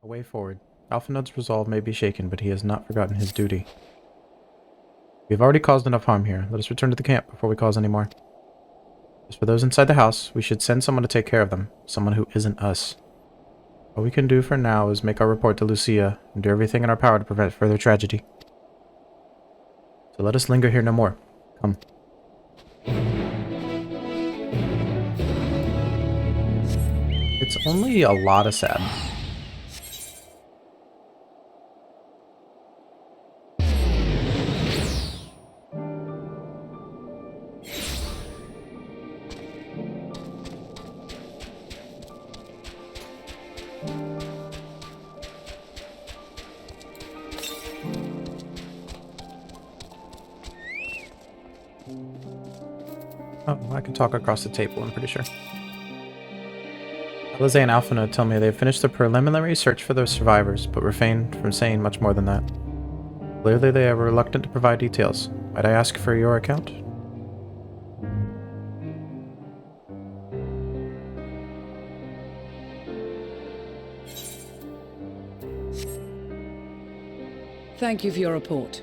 A way forward. Alphinaud's resolve may be shaken, but he has not forgotten his duty. We have already caused enough harm here. Let us return to the camp before we cause any more. As for those inside the house, we should send someone to take care of them. Someone who isn't us. All we can do for now is make our report to Lucia and do everything in our power to prevent further tragedy. So let us linger here no more. Come. It's only a lot of sad. Oh, I can talk across the table, I'm pretty sure. Alize and Alphinaud tell me they have finished the preliminary search for the survivors, but refrained from saying much more than that. Clearly they are reluctant to provide details. Might I ask for your account? Thank you for your report.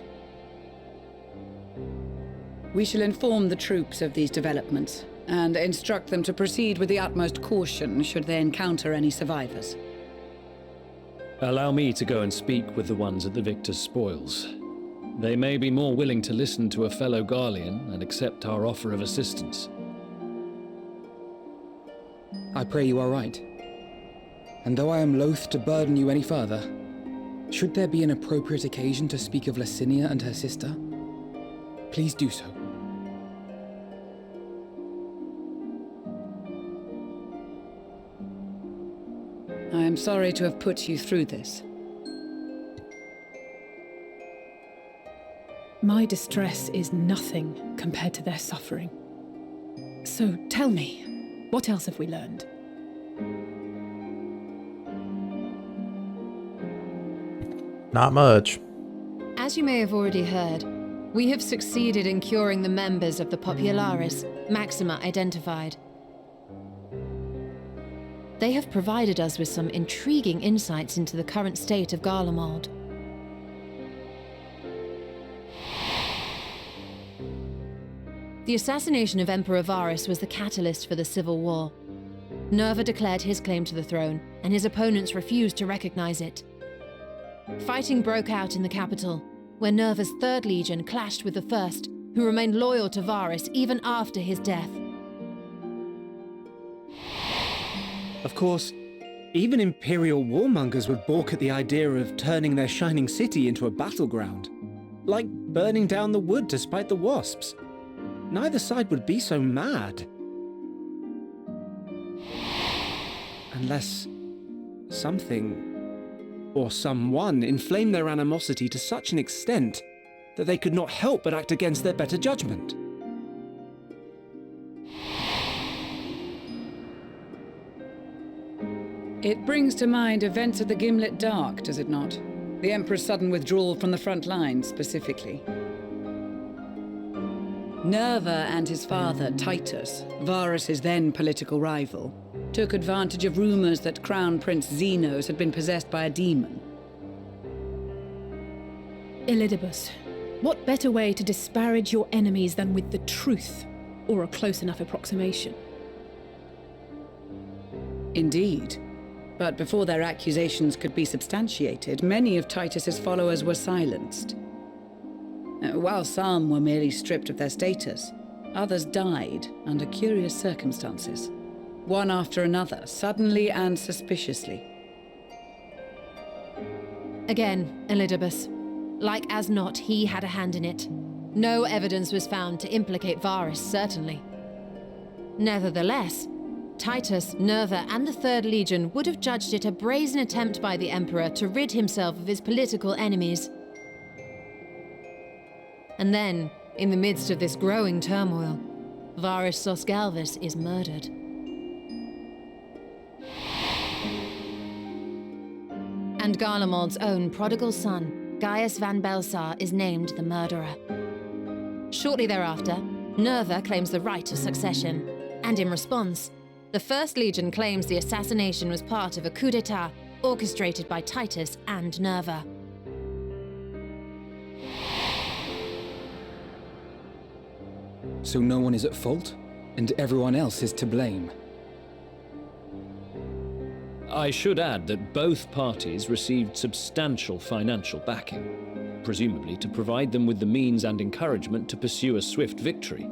We shall inform the troops of these developments and instruct them to proceed with the utmost caution should they encounter any survivors. Allow me to go and speak with the ones at the victor's spoils. They may be more willing to listen to a fellow Garlean and accept our offer of assistance. I pray you are right. And though I am loath to burden you any further, should there be an appropriate occasion to speak of Licinia and her sister, please do so. I am sorry to have put you through this. My distress is nothing compared to their suffering. So tell me, what else have we learned? Not much. As you may have already heard, we have succeeded in curing the members of the Popularis, Maxima identified. They have provided us with some intriguing insights into the current state of Garlemald. The assassination of Emperor Varus was the catalyst for the civil war. Nerva declared his claim to the throne, and his opponents refused to recognize it. Fighting broke out in the capital, where Nerva's Third Legion clashed with the First, who remained loyal to Varus even after his death. Of course, even Imperial warmongers would balk at the idea of turning their shining city into a battleground. Like burning down the wood to spite the wasps. Neither side would be so mad. Unless something or someone inflamed their animosity to such an extent that they could not help but act against their better judgment. It brings to mind events at the Gimlet Dark, does it not? The Emperor's sudden withdrawal from the front lines, specifically. Nerva and his father, Titus, Varus's then political rival, took advantage of rumors that Crown Prince Zenos had been possessed by a demon. Elidibus, what better way to disparage your enemies than with the truth, or a close enough approximation? Indeed. But before their accusations could be substantiated, many of Titus's followers were silenced. While some were merely stripped of their status, others died under curious circumstances. One after another, suddenly and suspiciously. Again, Elidibus. Like as not, he had a hand in it. No evidence was found to implicate Varus, certainly. Nevertheless, Titus, Nerva, and the Third Legion would have judged it a brazen attempt by the Emperor to rid himself of his political enemies. And then, in the midst of this growing turmoil, Varus Sosgalvis is murdered. And Garlemald's own prodigal son, Gaius van Belsar, is named the murderer. Shortly thereafter, Nerva claims the right of succession, and in response, the First Legion claims the assassination was part of a coup d'etat orchestrated by Titus and Nerva. So no one is at fault, and everyone else is to blame. I should add that both parties received substantial financial backing, presumably to provide them with the means and encouragement to pursue a swift victory,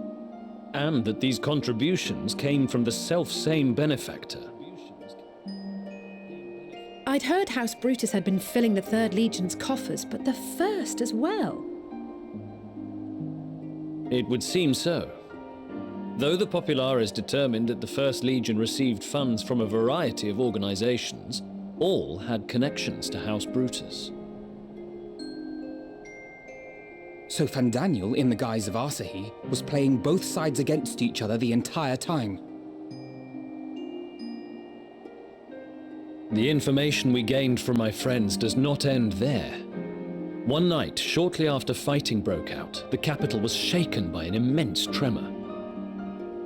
and that these contributions came from the self-same benefactor. I'd heard House Brutus had been filling the Third Legion's coffers, but the First as well. It would seem so. Though the Populares determined that the First Legion received funds from a variety of organizations, all had connections to House Brutus. So Fandaniel, in the guise of Asahi, was playing both sides against each other the entire time. The information we gained from my friends does not end there. One night, shortly after fighting broke out, the capital was shaken by an immense tremor.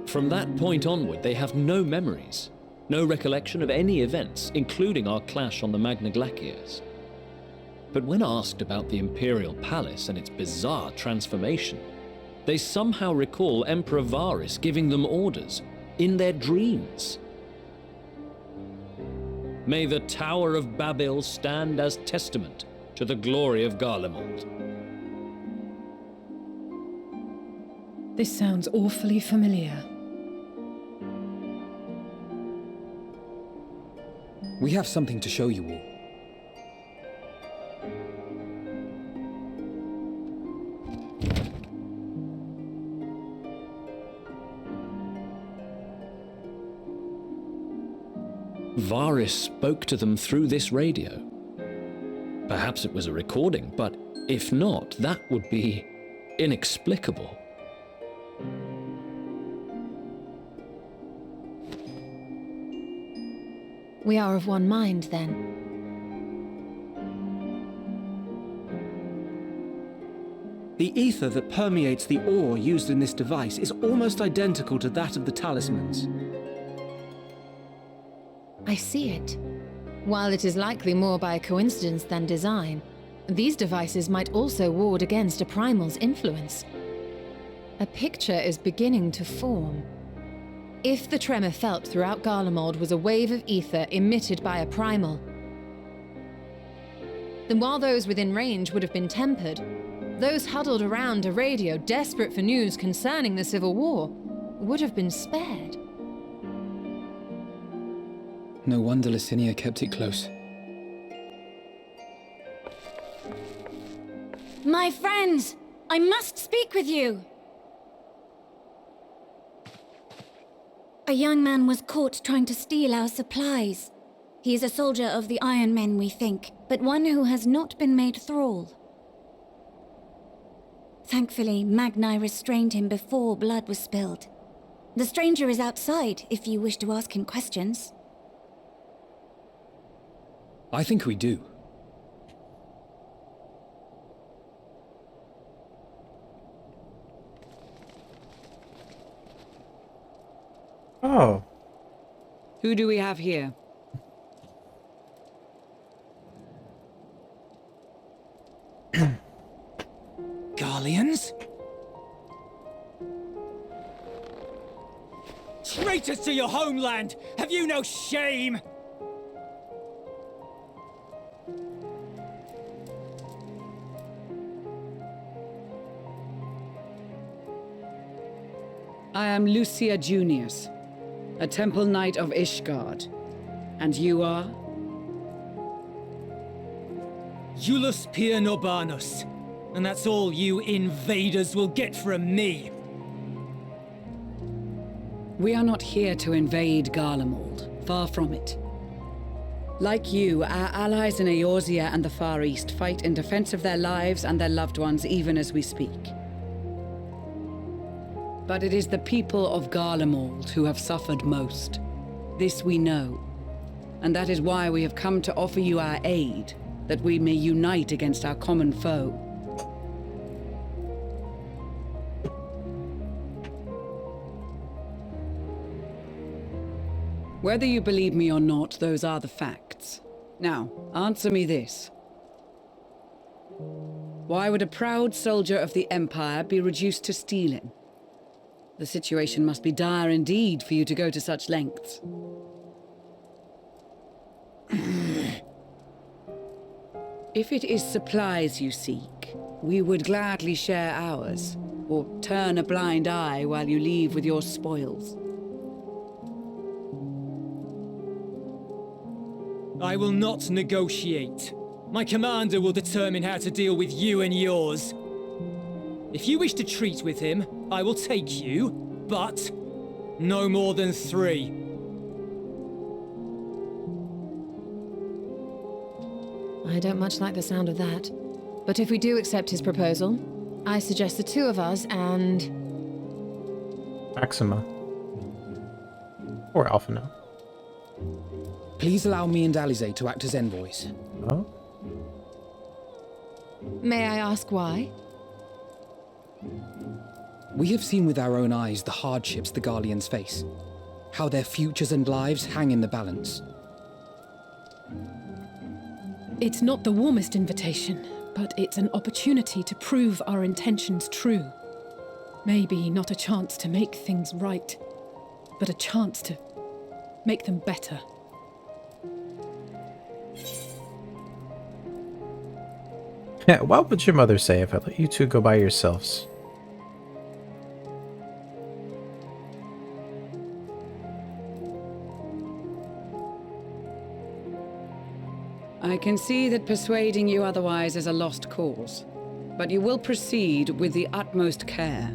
From that point onward, they have no memories, no recollection of any events, including our clash on the Magna Glaciers. But when asked about the Imperial Palace and its bizarre transformation, they somehow recall Emperor Varus giving them orders in their dreams. May the Tower of Babel stand as testament to the glory of Garlemald. This sounds awfully familiar. We have something to show you all. Varus spoke to them through this radio. Perhaps it was a recording, but if not, that would be inexplicable. We are of one mind, then. The ether that permeates the ore used in this device is almost identical to that of the talismans. I see it. While it is likely more by coincidence than design, these devices might also ward against a primal's influence. A picture is beginning to form. If the tremor felt throughout Garlemald was a wave of ether emitted by a primal, then while those within range would have been tempered, those huddled around a radio desperate for news concerning the Civil War would have been spared. No wonder Licinia kept it close. My friends, I must speak with you. A young man was caught trying to steal our supplies. He is a soldier of the Iron Men, we think, but one who has not been made thrall. Thankfully, Magni restrained him before blood was spilled. The stranger is outside, if you wish to ask him questions. I think we do. Oh. Who do we have here? Garleans? Traitors to your homeland! Have you no shame? I am Lucia Junius, a temple knight of Ishgard. And you are? Julius Pier Norbanus. And that's all you invaders will get from me. We are not here to invade Garlemald, far from it. Like you, our allies in Eorzea and the Far East fight in defense of their lives and their loved ones even as we speak. But it is the people of Garlemald who have suffered most. This we know. And that is why we have come to offer you our aid, that we may unite against our common foe. Whether you believe me or not, those are the facts. Now, answer me this. Why would a proud soldier of the Empire be reduced to stealing? The situation must be dire indeed for you to go to such lengths. If it is supplies you seek, we would gladly share ours, or turn a blind eye while you leave with your spoils. I will not negotiate. My commander will determine how to deal with you and yours. If you wish to treat with him, I will take you, but no more than 3. I don't much like the sound of that. But if we do accept his proposal, I suggest the 2 of us and... Maxima. Or Alphino. Please allow me and Alize to act as envoys. Oh? May I ask why? We have seen with our own eyes the hardships the Garleans face. How their futures and lives hang in the balance. It's not the warmest invitation, but it's an opportunity to prove our intentions true. Maybe not a chance to make things right, but a chance to make them better. What would your mother say if I let you 2 go by yourselves? I can see that persuading you otherwise is a lost cause, but you will proceed with the utmost care.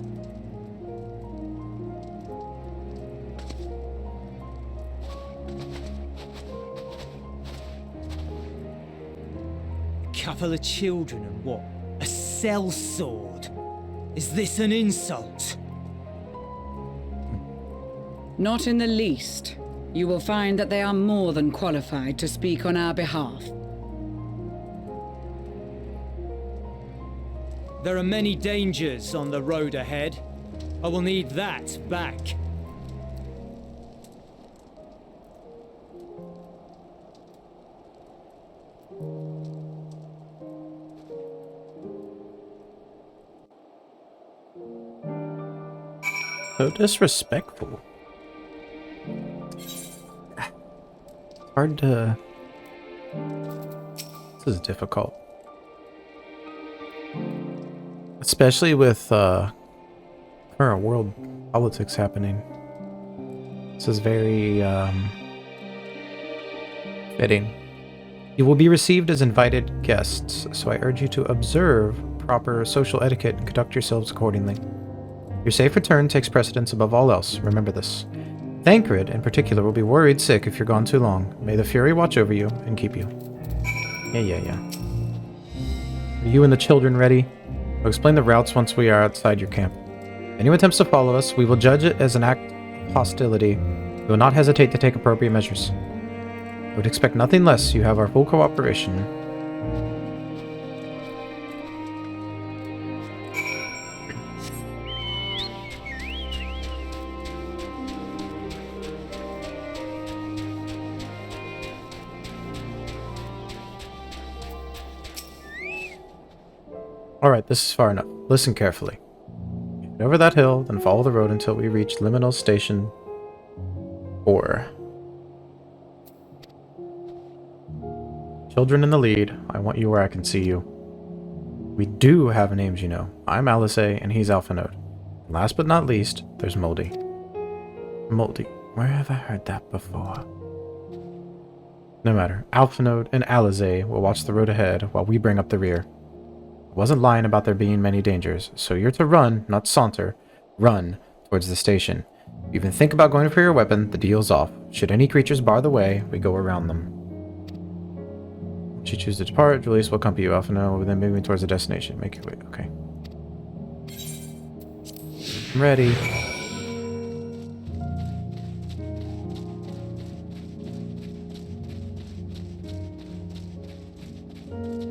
Couple of children and what? A sellsword? Is this an insult? Not in the least. You will find that they are more than qualified to speak on our behalf. There are many dangers on the road ahead. I will need that back. So disrespectful. Hard to... This is difficult. Especially with current world politics happening. This is very fitting. You will be received as invited guests, so I urge you to observe proper social etiquette and conduct yourselves accordingly. Your safe return takes precedence above all else, remember this. Thancred, in particular, will be worried sick if you're gone too long. May the Fury watch over you and keep you. Yeah. Are you and the children ready? I'll explain the routes once we are outside your camp. Any who attempts to follow us, we will judge it as an act of hostility. We will not hesitate to take appropriate measures. I would expect nothing less. You have our full cooperation. Alright, this is far enough. Listen carefully. Get over that hill, then follow the road until we reach Liminal Station 4. Children in the lead. I want you where I can see you. We do have names, you know. I'm Alice, and he's Alphanode. Last but not least, there's Moldy. Moldy. Where have I heard that before? No matter. Alphanode and Alize will watch the road ahead while we bring up the rear. I wasn't lying about there being many dangers, so you're to run, not saunter. Run towards the station. If you even think about going for your weapon, the deal's off. Should any creatures bar the way, we go around them. Once you choose to depart, Julius will accompany you, Alphino, then moving towards the destination. Make your way. Okay. I'm ready.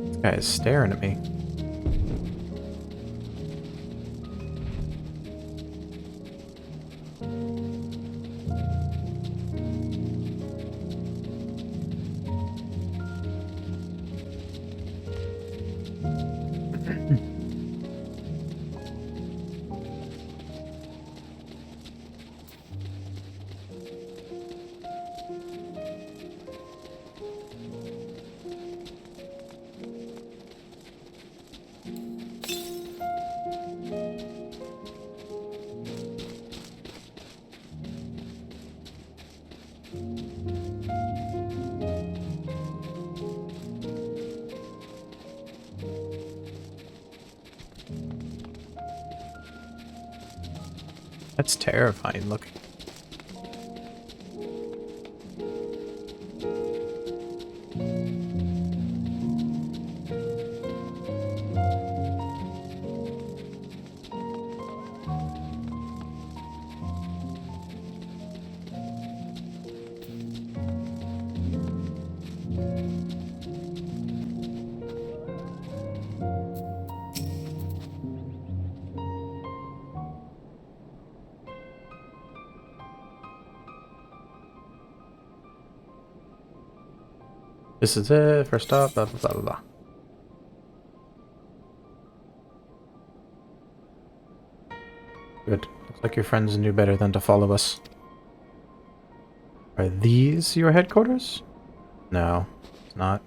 This guy is staring at me. That's terrifying looking. This is it. First stop. Blah blah blah blah blah. Good. Looks like your friends knew better than to follow us. Are these your headquarters? No, it's not.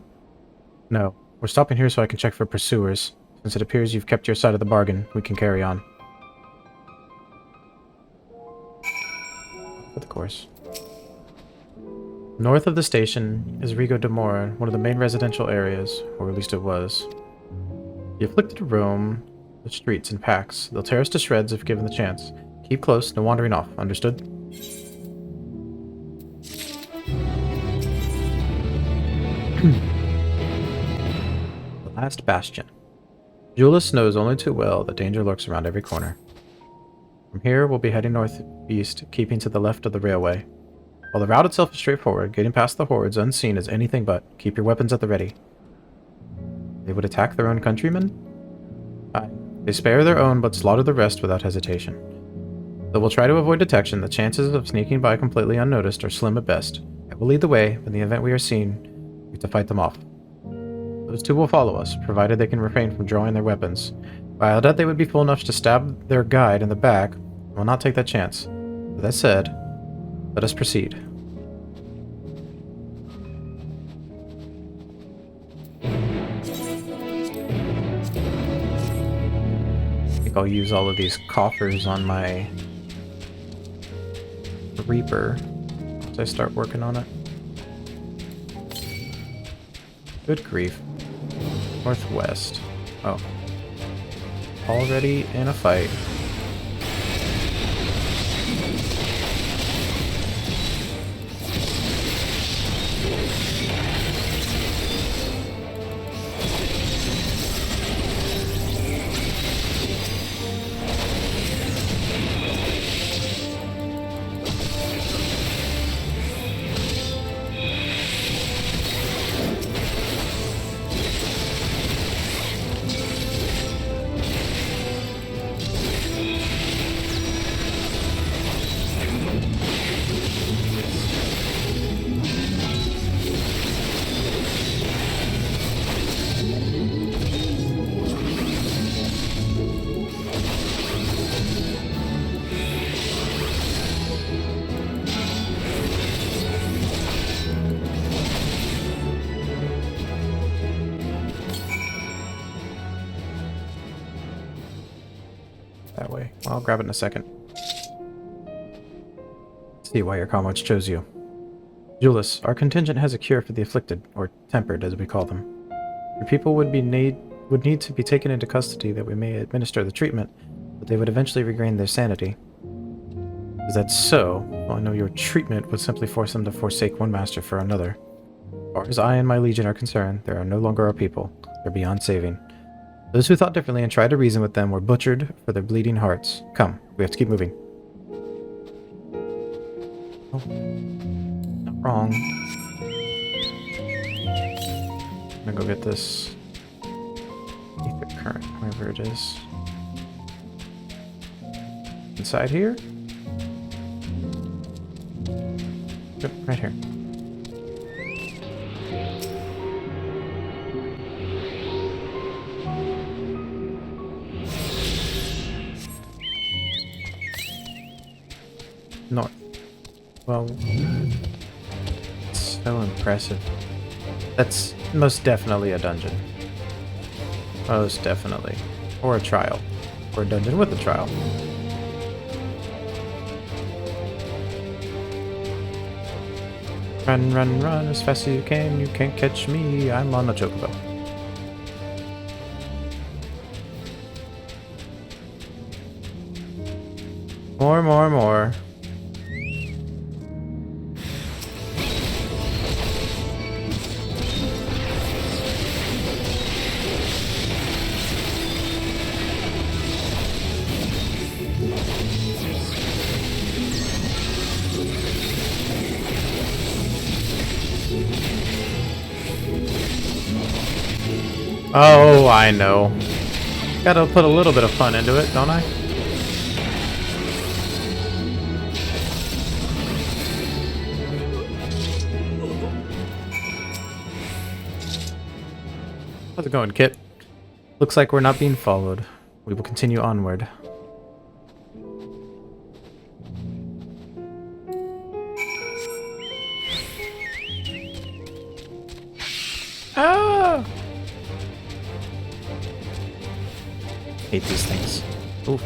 No, we're stopping here so I can check for pursuers. Since it appears you've kept your side of the bargain, we can carry on. Of course. North of the station is Rigo de Mora, one of the main residential areas, or at least it was. The afflicted roam the streets in packs. They'll tear us to shreds if given the chance. Keep close, no wandering off. Understood? The last bastion. Julius knows only too well that danger lurks around every corner. From here, we'll be heading northeast, keeping to the left of the railway. While the route itself is straightforward, getting past the hordes unseen is anything but. Keep your weapons at the ready. They would attack their own countrymen? Aye. They spare their own but slaughter the rest without hesitation. Though we'll try to avoid detection, the chances of sneaking by completely unnoticed are slim at best. I will lead the way, but in the event we are seen, we have to fight them off. Those two will follow us, provided they can refrain from drawing their weapons. While I doubt they would be fool enough to stab their guide in the back, I will not take that chance. With that said, let us proceed. I think I'll use all of these coffers on my Reaper as I start working on it. Good grief. Northwest. Oh. Already in a fight. That way. Well, I'll grab it in a second. See why your comrades chose you. Julius, our contingent has a cure for the afflicted, or tempered as we call them. Your people would need to be taken into custody that we may administer the treatment, but they would eventually regain their sanity. Is that so? Well, I know your treatment would simply force them to forsake one master for another. As far as I and my legion are concerned, they are no longer our people. They're beyond saving. Those who thought differently and tried to reason with them were butchered for their bleeding hearts. Come, we have to keep moving. Oh, not wrong. I'm gonna go get this ether current, wherever it is. Inside here? Yep, right here. North. Well, it's so impressive. That's most definitely a dungeon. Most definitely. Or a trial. Or a dungeon with a trial. Run, run, run as fast as you can. You can't catch me. I'm on a chocobo. More. Oh, I know. Gotta put a little bit of fun into it, don't I? How's it going, Kit? Looks like we're not being followed. We will continue onward. Ah! Hate these things. Ooh.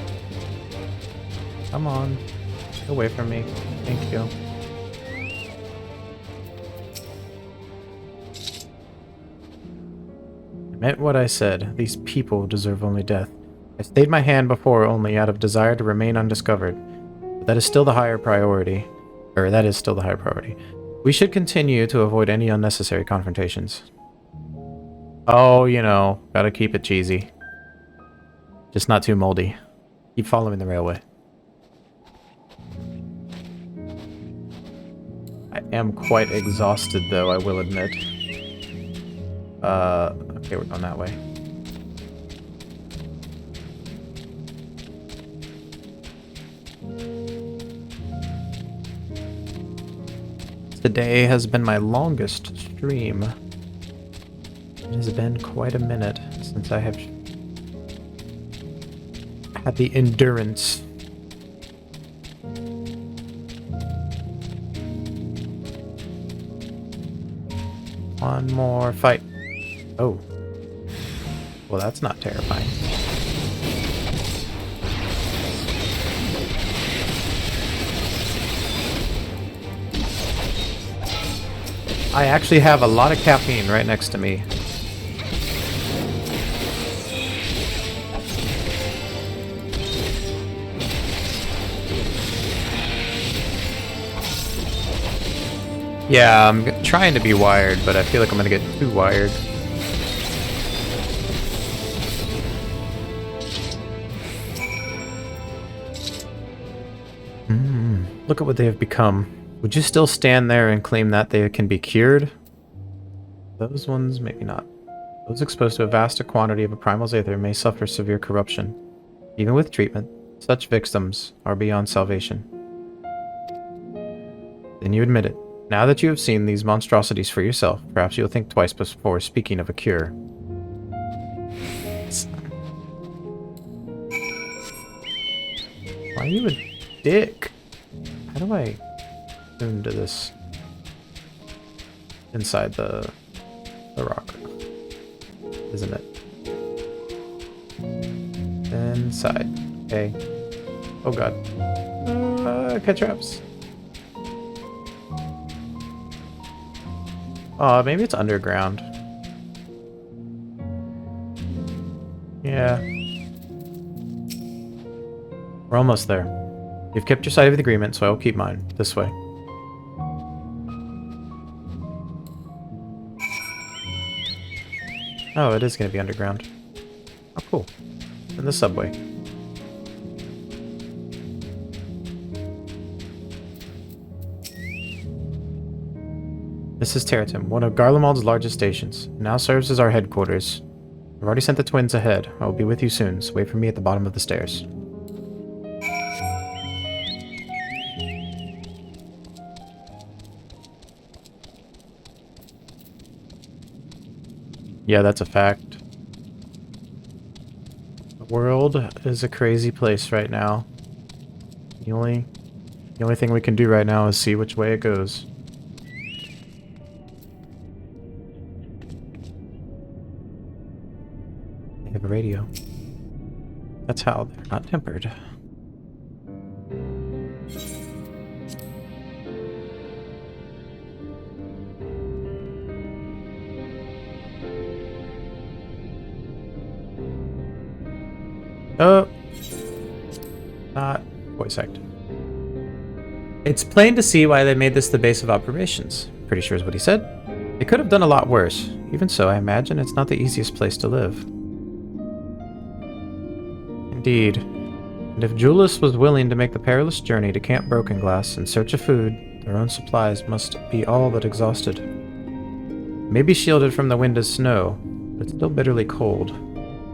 Come on. Get away from me. Thank you. I meant what I said. These people deserve only death. I stayed my hand before only out of desire to remain undiscovered. But that is still the higher priority. That is still the higher priority. We should continue to avoid any unnecessary confrontations. Oh, you know, gotta keep it cheesy. Just not too moldy. Keep following the railway. I am quite exhausted, though, I will admit. Okay, we're going that way. Today has been my longest stream. It has been quite a minute since I have had the endurance. One more fight. Oh. Well, that's not terrifying. I actually have a lot of caffeine right next to me. Yeah, I'm trying to be wired, but I feel like I'm gonna get too wired. Look at what they have become. Would you still stand there and claim that they can be cured? Those ones, maybe not. Those exposed to a vast quantity of a primal aether may suffer severe corruption. Even with treatment, such victims are beyond salvation. Then you admit it. Now that you have seen these monstrosities for yourself, perhaps you'll think twice before speaking of a cure. Why are you a dick? How do I zoom to this inside the rock? Isn't it? Inside. Okay. Oh god. Cat traps. Oh, maybe it's underground. Yeah. We're almost there. You've kept your side of the agreement, so I will keep mine. This way. Oh, it is going to be underground. Oh, cool. In the subway. This is Terratim, one of Garlemald's largest stations. It now serves as our headquarters. I've already sent the twins ahead. I will be with you soon, so wait for me at the bottom of the stairs. Yeah, that's a fact. The world is a crazy place right now. The only thing we can do right now is see which way it goes. They have a radio. That's how they're not tempered. Oh, not Voice act. It's plain to see why they made this the base of operations. Pretty sure is what he said. They could have done a lot worse. Even so, I imagine it's not the easiest place to live. Indeed. And if Julius was willing to make the perilous journey to Camp Brokenglass in search of food, their own supplies must be all but exhausted. Maybe shielded from the wind as snow, but it's still bitterly cold.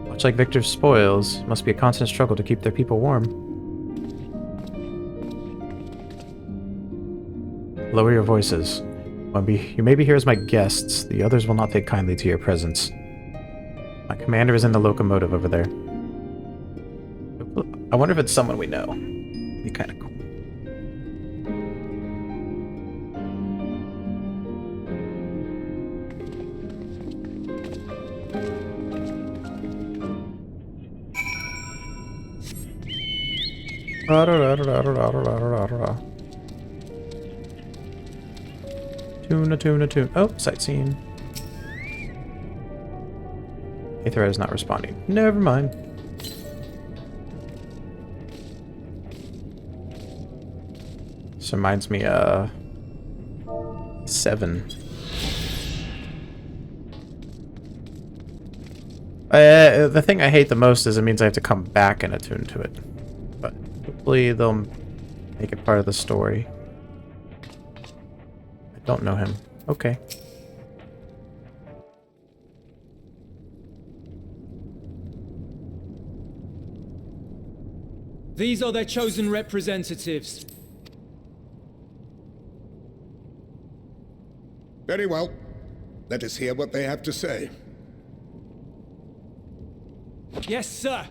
Much like Victor's spoils, it must be a constant struggle to keep their people warm. Lower your voices. You may be here as my guests. The others will not take kindly to your presence. My commander is in the locomotive over there. I wonder if it's someone we know. It'd be kind of cool. Tune. Oh, sightseeing. Aether is not responding. Never mind. This reminds me, 7. The thing I hate the most is it means I have to come back and attune to it. But hopefully they'll make it part of the story. I don't know him. Okay. These are their chosen representatives. Very well. Let us hear what they have to say. Yes, sir.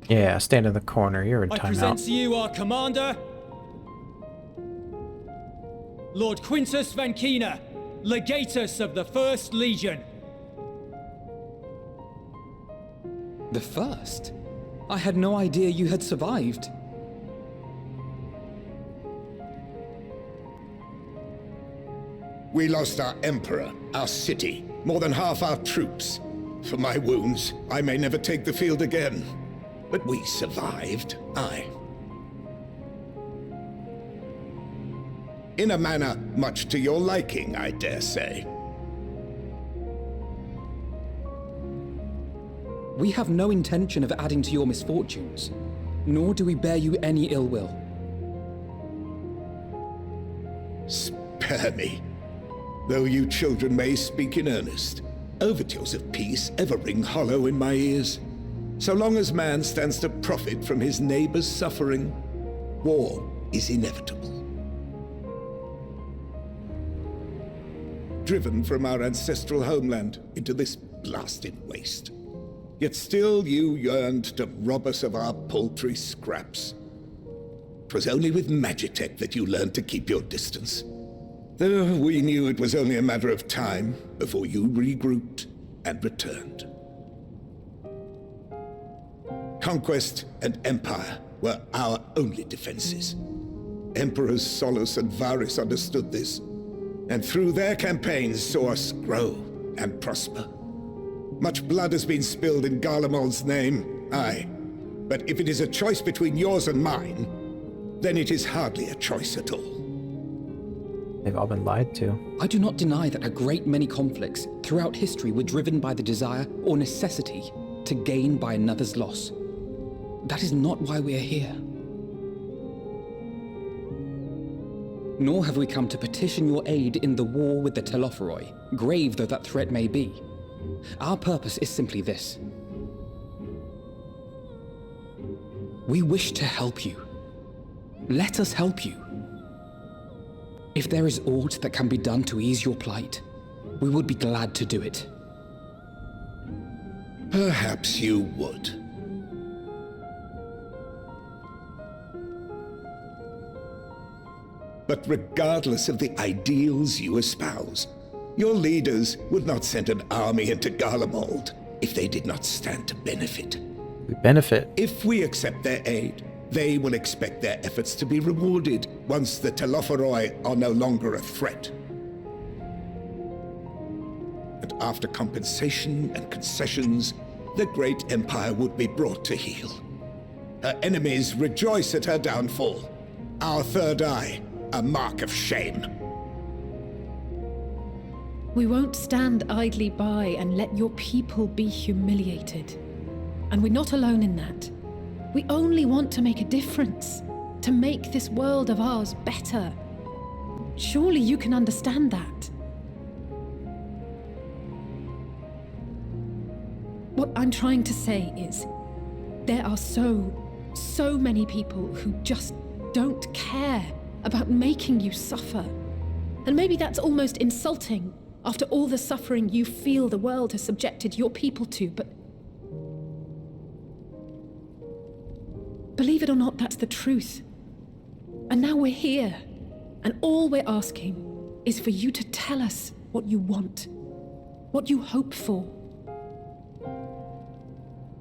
Yeah, stand in the corner. You're in I present to timeout. you our commander, Lord Quintus Vankina, Legatus of the First Legion. The first? I had no idea you had survived. We lost our emperor, our city, more than half our troops. For my wounds, I may never take the field again. But we survived, aye. In a manner much to your liking, I dare say. We have no intention of adding to your misfortunes, nor do we bear you any ill will. Spare me. Though you children may speak in earnest, overtures of peace ever ring hollow in my ears. So long as man stands to profit from his neighbor's suffering, war is inevitable. Driven from our ancestral homeland into this blasted waste. Yet still you yearned to rob us of our paltry scraps. 'Twas only with Magitech that you learned to keep your distance. Though we knew it was only a matter of time before you regrouped and returned. Conquest and empire were our only defenses. Emperors Solus and Varus understood this, and through their campaigns saw us grow and prosper. Much blood has been spilled in Garlemald's name, aye. But if it is a choice between yours and mine, then it is hardly a choice at all. They've all been lied to. I do not deny that a great many conflicts throughout history were driven by the desire or necessity to gain by another's loss. That is not why we are here. Nor have we come to petition your aid in the war with the Telophoroi, grave though that threat may be. Our purpose is simply this. We wish to help you. Let us help you. If there is aught that can be done to ease your plight, we would be glad to do it. Perhaps you would. But regardless of the ideals you espouse, your leaders would not send an army into Garlemald if they did not stand to benefit. We benefit. If we accept their aid, they will expect their efforts to be rewarded once the Telophoroi are no longer a threat. And after compensation and concessions, the great empire would be brought to heel. Her enemies rejoice at her downfall. Our third eye, a mark of shame. We won't stand idly by and let your people be humiliated. And we're not alone in that. We only want to make a difference, to make this world of ours better. Surely you can understand that. What I'm trying to say is, there are so many people who just don't care about making you suffer. And maybe that's almost insulting after all the suffering you feel the world has subjected your people to, but believe it or not, that's the truth. And now we're here, and all we're asking is for you to tell us what you want, what you hope for.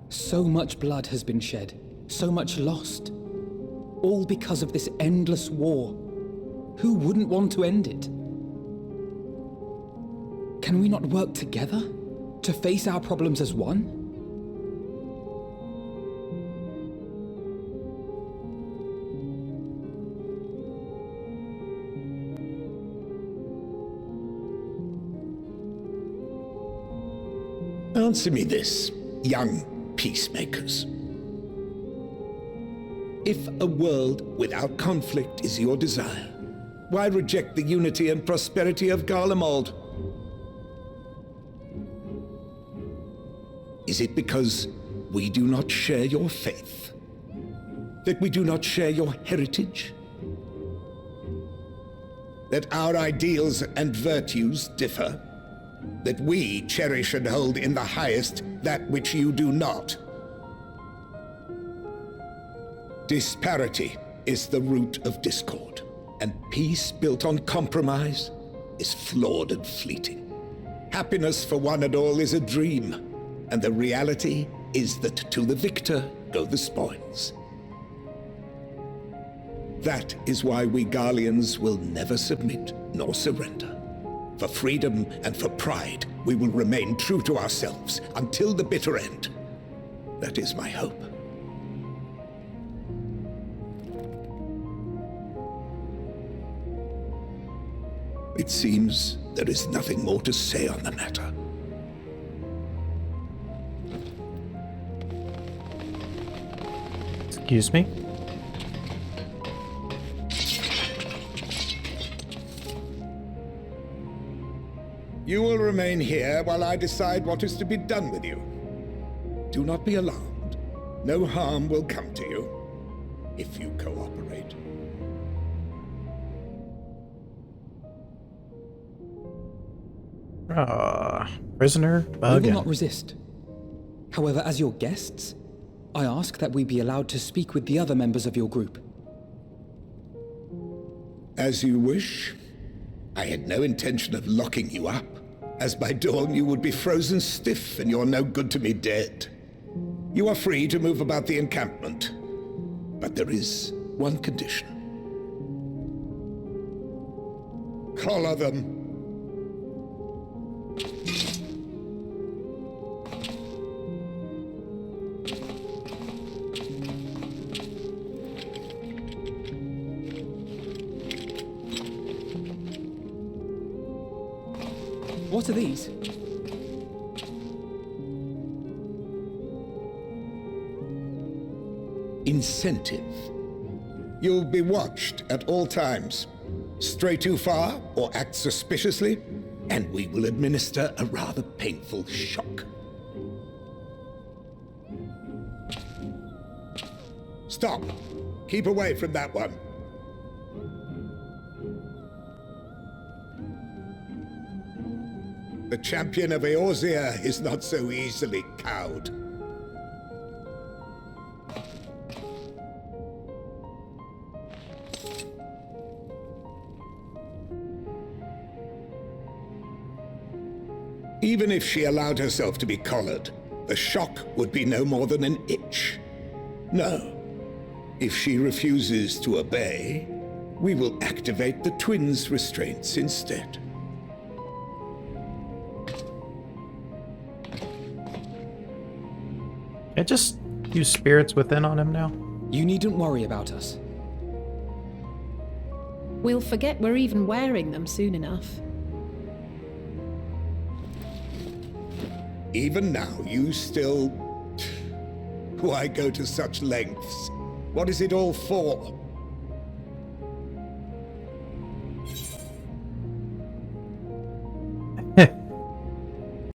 So much blood has been shed, so much lost. All because of this endless war. Who wouldn't want to end it? Can we not work together to face our problems as one? Answer me this, young peacemakers. If a world without conflict is your desire, why reject the unity and prosperity of Garlemald? Is it because we do not share your faith? That we do not share your heritage? That our ideals and virtues differ? That we cherish and hold in the highest that which you do not? Disparity is the root of discord, and peace built on compromise is flawed and fleeting. Happiness for one and all is a dream, and the reality is that to the victor go the spoils. That is why we Garleans will never submit nor surrender. For freedom and for pride, we will remain true to ourselves until the bitter end. That is my hope. It seems there is nothing more to say on the matter. Excuse me? You will remain here while I decide what is to be done with you. Do not be alarmed. No harm will come to you if you cooperate. Prisoner We will again. not resist. However, as your guests, I ask that we be allowed to speak with the other members of your group. As you wish. I had no intention of locking you up, as by dawn you would be frozen stiff and you're no good to me dead. You are free to move about the encampment, but there is one condition. Collar them. What are these? Incentive. You'll be watched at all times. Stray too far or act suspiciously, and we will administer a rather painful shock. Stop! Keep away from that one. The champion of Eorzea is not so easily cowed. Even if she allowed herself to be collared, the shock would be no more than an itch. No. If she refuses to obey, we will activate the twins' restraints instead. It just use spirits within on him now. You needn't worry about us. We'll forget we're even wearing them soon enough. Even now, you still... Why go to such lengths? What is it all for?